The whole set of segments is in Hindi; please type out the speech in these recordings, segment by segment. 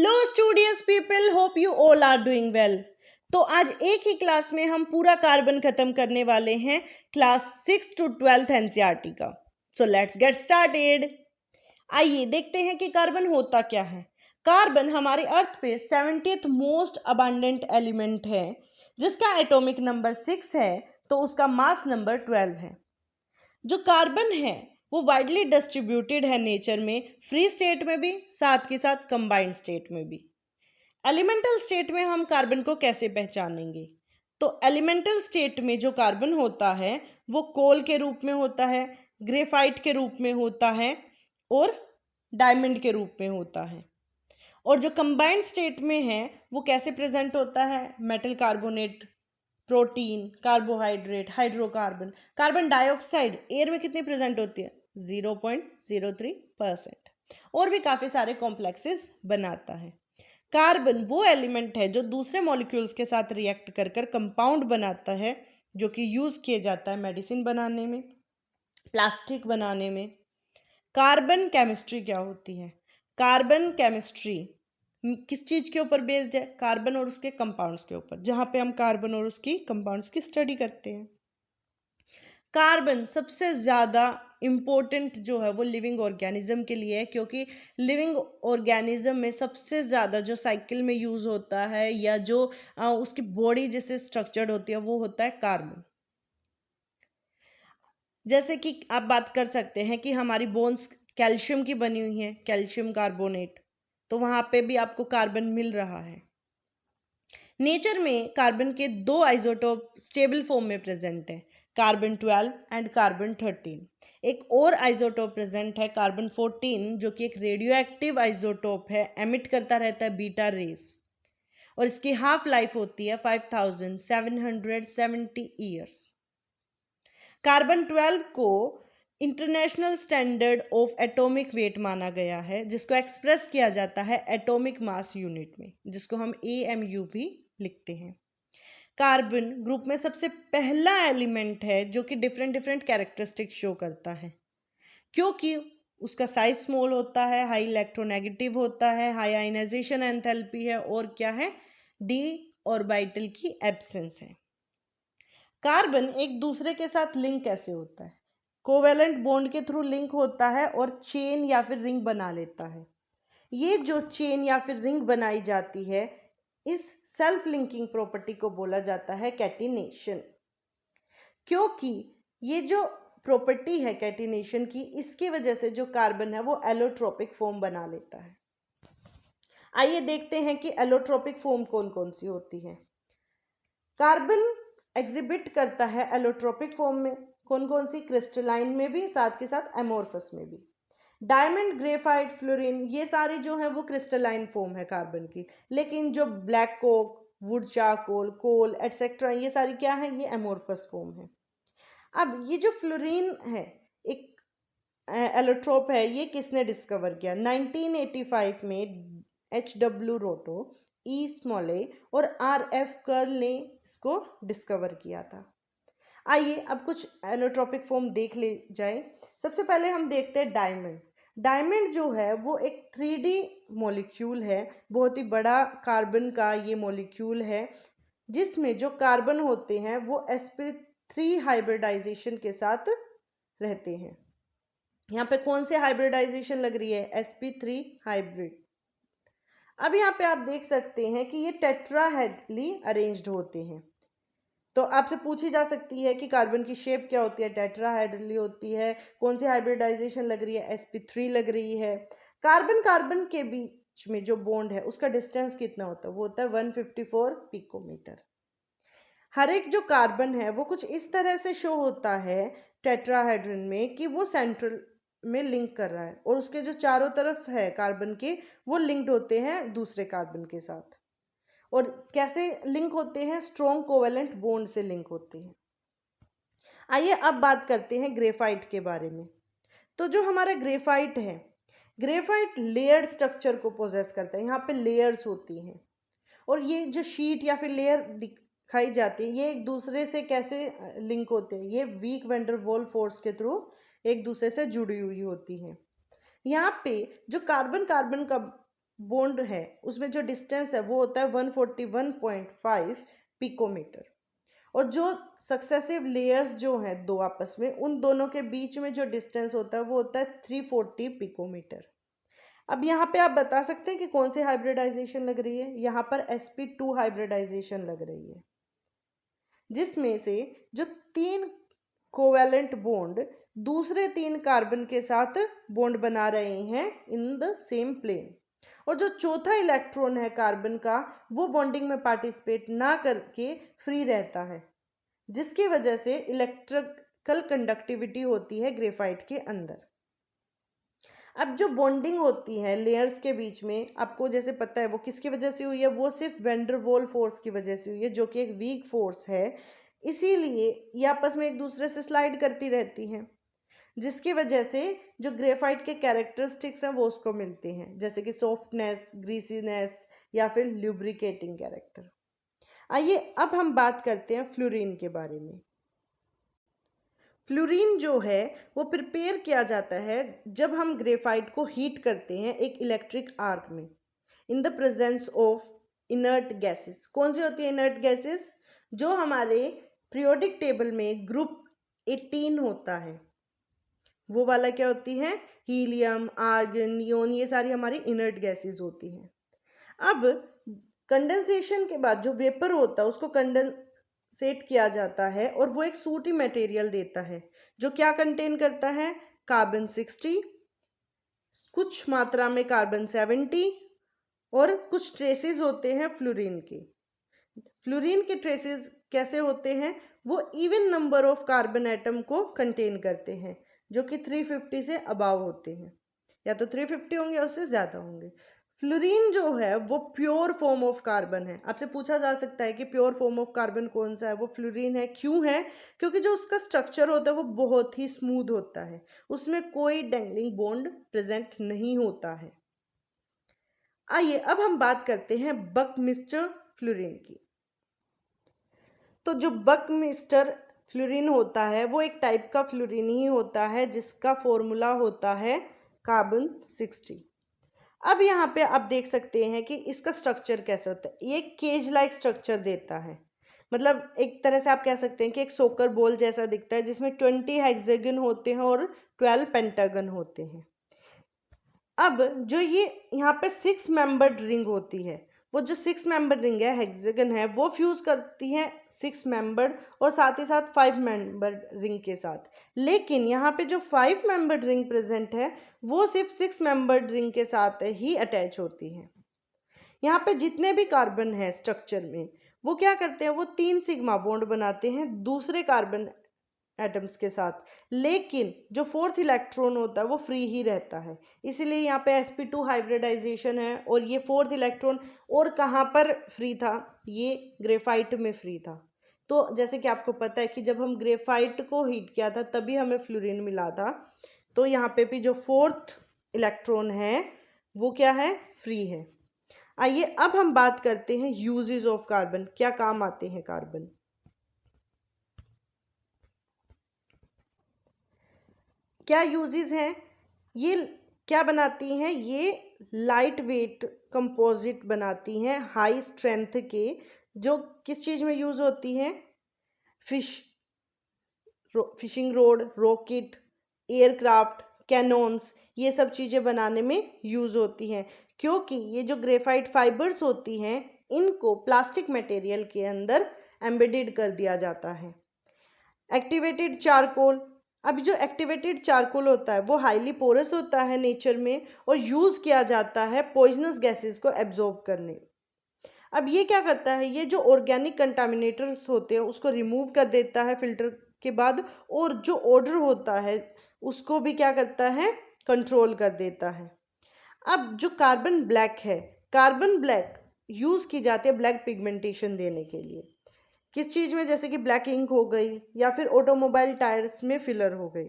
Hello studious people, hope you all are doing well. तो आज एक ही क्लास में हम पूरा कार्बन खत्म करने वाले हैं क्लास 6 to 12th एनसीईआरटी का। So let's get started. आइए देखते हैं कि कार्बन होता क्या है। कार्बन हमारे अर्थ पे 70th मोस्ट अबंडेंट एलिमेंट है, जिसका एटॉमिक नंबर 6 है, तो उसका मास नंबर 12 है। जो कार्बन है वो वाइडली डिस्ट्रीब्यूटेड है नेचर में, फ्री स्टेट में भी, साथ के साथ कंबाइंड स्टेट में भी। एलिमेंटल स्टेट में हम कार्बन को कैसे पहचानेंगे? तो एलिमेंटल स्टेट में जो कार्बन होता है वो कोल के रूप में होता है, ग्रेफाइट के रूप में होता है और डायमंड के रूप में होता है। और जो कंबाइंड स्टेट में है वो कैसे प्रेजेंट होता है? Metal carbonate, protein, carbohydrate, hydrocarbon, carbon dioxide air में कितनी प्रेजेंट होती है? 0.03%। और भी काफी सारे कॉम्प्लेक्सेस बनाता है। कार्बन वो एलिमेंट है जो दूसरे मॉलिक्यूल्स के साथ रिएक्ट कर कर कंपाउंड बनाता है, जो कि यूज किया जाता है मेडिसिन बनाने में, प्लास्टिक बनाने में। कार्बन केमिस्ट्री क्या होती है? कार्बन केमिस्ट्री किस चीज के ऊपर बेस्ड है? कार्बन और उसके कंपाउंड्स के ऊपर, जहां पे हम कार्बन और उसकी कंपाउंड्स की स्टडी करते हैं। कार्बन सबसे ज़्यादा इम्पोर्टेंट जो है वो लिविंग ऑर्गेनिज्म के लिए है, क्योंकि लिविंग ऑर्गेनिज्म में सबसे ज़्यादा जो साइकिल में यूज़ होता है या जो उसकी बॉडी जिससे स्ट्रक्चर्ड होती है वो होता है कार्बन। जैसे कि आप बात कर सकते हैं कि हमारी बोन्स कैल्शियम की बनी हुई है, कैल्शियम कार्बोनेट, तो वहाँ पे भी आपको कार्बन मिल रहा है। नेचर में कार्बन के दो आइसोटोप स्टेबल फॉर्म में प्रेजेंट है, कार्बन 12 एंड कार्बन 13। एक और आइसोटोप प्रेजेंट है कार्बन 14, जो कि एक रेडियो एक्टिव आइसोटोप है, एमिट करता रहता है बीटा रेस, और इसकी हाफ लाइफ होती है 5770 ईयर्स। कार्बन 12 को international standard of atomic weight माना गया है, जिसको एक्सप्रेस किया जाता है एटॉमिक मास यूनिट में, जिसको हम AMU भी लिखते हैं। कार्बन ग्रुप में सबसे पहला एलिमेंट है जो कि डिफरेंट डिफरेंट कैरेक्टरिस्टिक शो करता है, क्योंकि उसका साइज स्मॉल होता है, हाई इलेक्ट्रोनेगेटिव होता है, हाई आयनाइजेशन एंथैल्पी है, और क्या है? डी ऑर्बिटल की एब्सेंस है। कार्बन एक दूसरे के साथ लिंक कैसे होता है? कोवेलेंट बॉन्ड के थ्रू लिंक होता है और चेन या फिर रिंग बना लेता है। ये जो चेन या फिर रिंग बनाई जाती है, इस सेल्फ लिंकिंग प्रॉपर्टी को बोला जाता है कैटिनेशन। क्योंकि ये जो प्रॉपर्टी है कैटिनेशन की, इसकी वजह से जो कार्बन है वो एलोट्रोपिक फॉर्म बना लेता है। आइए देखते हैं कि एलोट्रोपिक फॉर्म कौन कौन सी होती है। कार्बन एग्जिबिट करता है एलोट्रोपिक फॉर्म में कौन कौन सी? क्रिस्टलाइन में भी, साथ के साथ एमोर्फस में भी। डायमंड, ग्रेफाइट, फ्लोरीन, ये सारी जो है वो क्रिस्टलाइन फॉर्म है कार्बन की। लेकिन जो black coke, wood charcoal, coal etcetera, ये सारी क्या है? ये एमोर्फस फॉर्म है। अब ये जो फ्लोरीन है, एक एलोट्रोप है, ये किसने डिस्कवर किया? 1985 में HW रोटो, स्मॉले और RF कर्ल ने इसको डिस्कवर किया था। आइए अब कुछ एलोट्रोपिक फॉर्म देख ले जाए। सबसे पहले हम देखते हैं डायमंड। डायमंड जो है वो एक 3D मॉलिक्यूल है, बहुत ही बड़ा कार्बन का ये मॉलिक्यूल है, जिसमें जो कार्बन होते हैं वो sp3 हाइब्रिडाइजेशन के साथ रहते हैं। यहाँ पे कौन से हाइब्रिडाइजेशन लग रही है? sp3 hybrid. अब यहाँ पे आप देख सकते हैं कि ये टेट्राहेड्रली अरेंज्ड होते हैं। तो आपसे पूछी जा सकती है कि कार्बन की शेप क्या होती है? टेट्राहेड्रली होती है। कौन सी हाइब्रिडाइजेशन लग रही है? sp3 लग रही है। कार्बन कार्बन के बीच में जो बॉन्ड है उसका डिस्टेंस कितना होता है? वो होता है 154 पिकोमीटर। हर एक जो कार्बन है वो कुछ इस तरह से शो होता है टेट्राहेड्रन में कि वो सेंट्रल में लिंक कर रहा है, और उसके जो चारों तरफ है कार्बन के, वो लिंक्ड होते हैं दूसरे कार्बन के साथ। और कैसे लिंक होते हैं? स्ट्रॉन्ग कोवेलेंट बॉन्ड से लिंक होते हैं। आइए अब बात करते हैं ग्रेफाइट के बारे में। तो जो हमारा ग्रेफाइट है, ग्रेफाइट लेयर्ड स्ट्रक्चर को पोजेस करता है। यहाँ पे लेयर्स होती हैं, और ये जो शीट या फिर लेयर दिखाई जाती है, ये एक दूसरे से कैसे लिंक होते हैं? ये वीक वेंडर वॉल फोर्स के थ्रू एक दूसरे से जुड़ी हुई होती हैं। यहाँ पे जो कार्बन कार्बन का बॉन्ड है उसमें जो डिस्टेंस है वो होता है 141.5 पिकोमीटर, और जो सक्सेसिव लेयर्स जो हैं दो आपस में, उन दोनों के बीच में जो डिस्टेंस होता है वो होता है 340 पिकोमीटर। अब यहाँ पे आप बता सकते हैं कि कौन सी हाइब्रिडाइजेशन लग रही है। यहाँ पर sp2 हाइब्रिडाइजेशन लग रही है, जिसमें से जो 3 कोवैलेंट बॉन्ड दूसरे 3 कार्बन के साथ बॉन्ड बना रहे हैं इन द सेम प्लेन, और जो चौथा इलेक्ट्रॉन है कार्बन का वो बॉन्डिंग में पार्टिसिपेट ना करके फ्री रहता है, जिसकी वजह से इलेक्ट्रिकल कंडक्टिविटी होती है ग्रेफाइट के अंदर। अब जो बॉन्डिंग होती है लेयर्स के बीच में, आपको जैसे पता है वो किसकी वजह से हुई है, वो सिर्फ वैंडरवाल फोर्स की वजह से हुई है, जो कि एक वीक फोर्स है। इसीलिए ये आपस में एक दूसरे से स्लाइड करती रहती हैं, जिसकी वजह से जो ग्रेफाइट के कैरेक्टरिस्टिक्स हैं वो उसको मिलते हैं, जैसे कि सॉफ्टनेस, ग्रीसीनेस या फिर ल्यूब्रिकेटिंग कैरेक्टर। आइए अब हम बात करते हैं फ्लोरीन के बारे में। फ्लोरीन जो है वो प्रिपेयर किया जाता है जब हम ग्रेफाइट को हीट करते हैं एक इलेक्ट्रिक आर्क में, in the presence of inert gases. कौन सी होती है इनर्ट गैसेस? जो हमारे पीरियोडिक टेबल में ग्रुप 18 होता है, वो वाला क्या होती है? हीलियम, आर्गन, नियोन, ये सारी हमारी इनर्ट गैसेस होती हैं। अब कंडेंसेशन के बाद जो वेपर होता है उसको कंडेंसेट किया जाता है और वो एक सूटी मटेरियल देता है, जो क्या कंटेन करता है? कार्बन 60, कुछ मात्रा में कार्बन 70 और कुछ ट्रेसेस होते हैं फ्लोरीन के। फ्लोरीन के ट्रेसेस कैसे होते हैं? वो even number of carbon atom को कंटेन करते हैं, जो कि 350 से अबाव होते हैं, या तो 350 होंगे या उससे ज़्यादा होंगे। फ्लोरीन जो है वो प्योर फॉर्म ऑफ कार्बन है। आपसे पूछा जा सकता है कि प्योर फॉर्म ऑफ कार्बन कौन सा है? वो फ्लोरीन है। क्यों है? क्योंकि जो उसका स्ट्रक्चर होता है वो बहुत ही स्मूथ होता है, उसमें कोई डेंगलिंग बॉन्ड प्रेजेंट नहीं होता है। आइए अब हम बात करते हैं बकमिस्टर फ्लोरीन की। तो जो बकमिस्टर फ्लोरीन होता है वो एक टाइप का फ्लोरीन ही होता है जिसका फॉर्मूला होता है कार्बन 60। अब यहाँ पे आप देख सकते हैं कि इसका स्ट्रक्चर कैसा होता है। ये केज लाइक स्ट्रक्चर देता है, मतलब एक तरह से आप कह सकते हैं कि एक सोकर बॉल जैसा दिखता है, जिसमें 20 हेक्सागन होते हैं और 12 पेंटागन होते हैं। अब जो ये यहाँ पे 6 मेंबर्ड रिंग होती है, वो जो 6 मेंबर्ड रिंग है, हेक्सागन है, वो फ्यूज करती है 6 मेंबर्ड और साथ ही साथ 5 मेंबर्ड रिंग के साथ। लेकिन यहाँ पे जो 5 मेंबर्ड रिंग प्रेजेंट है वो सिर्फ 6 मेंबर्ड रिंग के साथ ही अटैच होती है। यहाँ पे जितने भी कार्बन है स्ट्रक्चर में, वो क्या करते हैं? वो 3 सिग्मा बॉन्ड बनाते हैं दूसरे कार्बन एटम्स के साथ, लेकिन जो 4th इलेक्ट्रॉन होता है वो फ्री ही रहता है। इसीलिए यहाँ पे sp2 हाइब्रिडाइजेशन है। और ये 4th इलेक्ट्रॉन और कहाँ पर फ्री था? ये ग्रेफाइट में फ्री था। तो जैसे कि आपको पता है कि जब हम ग्रेफाइट को हीट किया था तभी हमें फ्लोरीन मिला था, तो यहाँ पे भी जो 4th इलेक्ट्रॉन है वो क्या है? फ्री है। आइए अब हम बात करते हैं यूजेस ऑफ कार्बन। क्या काम आते हैं कार्बन? क्या यूजेस हैं? ये क्या बनाती हैं? ये लाइट वेट कंपोजिट बनाती हैं हाई स्ट्रेंथ के, जो किस चीज़ में यूज़ होती हैं? Fishing road, rocket, aircraft, cannon's, ये सब चीज़ें बनाने में यूज़ होती हैं। क्योंकि ये जो ग्रेफाइट फाइबर्स होती हैं इनको प्लास्टिक मटेरियल के अंदर एम्बेडेड कर दिया जाता है। Activated charcoal. अब जो एक्टिवेटेड चारकोल होता है वो हाईली पोरस होता है नेचर में और यूज़ किया जाता है पॉइजनस गैसेस को एब्जॉर्ब करने। अब ये क्या करता है? ये जो ऑर्गेनिक कंटामिनेटर्स होते हैं उसको रिमूव कर देता है फिल्टर के बाद, और जो ऑर्डर होता है उसको भी क्या करता है? कंट्रोल कर देता है। अब जो कार्बन ब्लैक है, कार्बन ब्लैक यूज़ की जाती है ब्लैक पिगमेंटेशन देने के लिए। किस चीज़ में? जैसे कि ब्लैक इंक हो गई या फिर ऑटोमोबाइल टायर्स में फिलर हो गई।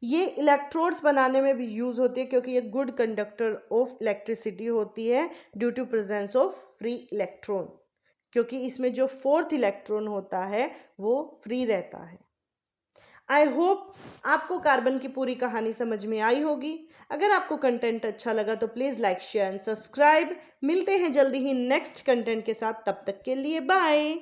ये इलेक्ट्रोड्स बनाने में भी यूज़ होती है क्योंकि ये गुड कंडक्टर ऑफ इलेक्ट्रिसिटी होती है due to presence of free electron, क्योंकि इसमें जो 4th इलेक्ट्रॉन होता है वो फ्री रहता है। आई होप आपको कार्बन की पूरी कहानी समझ में आई होगी। अगर आपको कंटेंट अच्छा लगा तो please like, share and subscribe. मिलते हैं जल्दी ही नेक्स्ट कंटेंट के साथ, तब तक के लिए बाय।